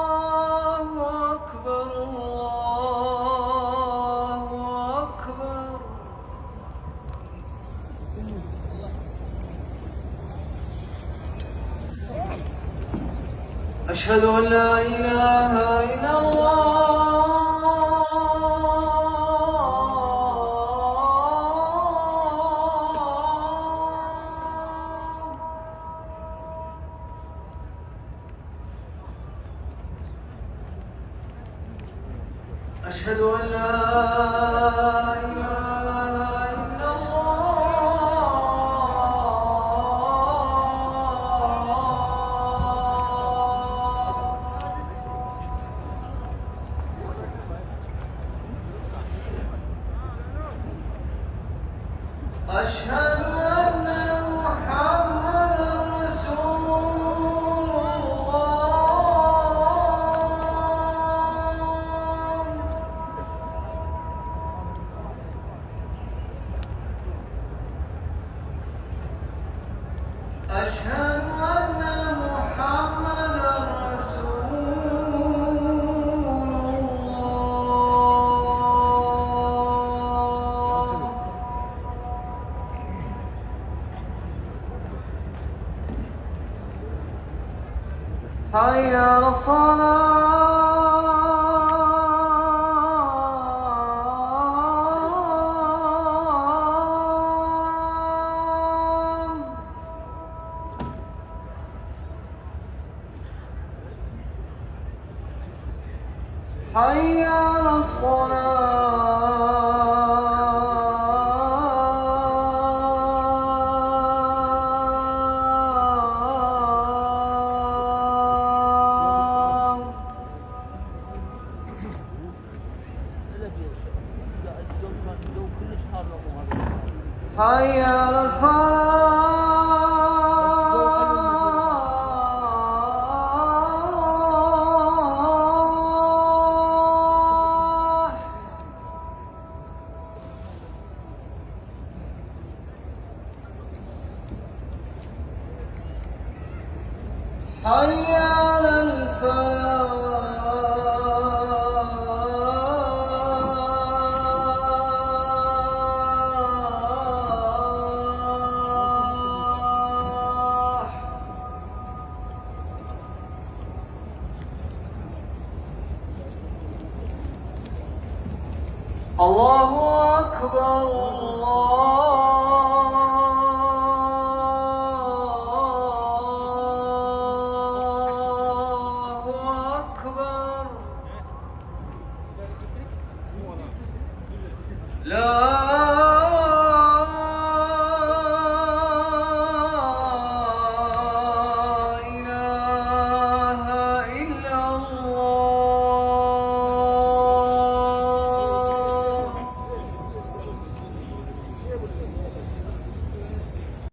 الله أكبر الله أكبر. أشهد أن لا إله إلا الله. أشهد أن لا إله إلا الله. أشهد أن محمدًا رسول أشهد أن محمدًا رسول الله. حي على الصلاة. حي على الصلاة. حي على الفلاح. حي على الفلاح. الله أكبر الله أكبر. لا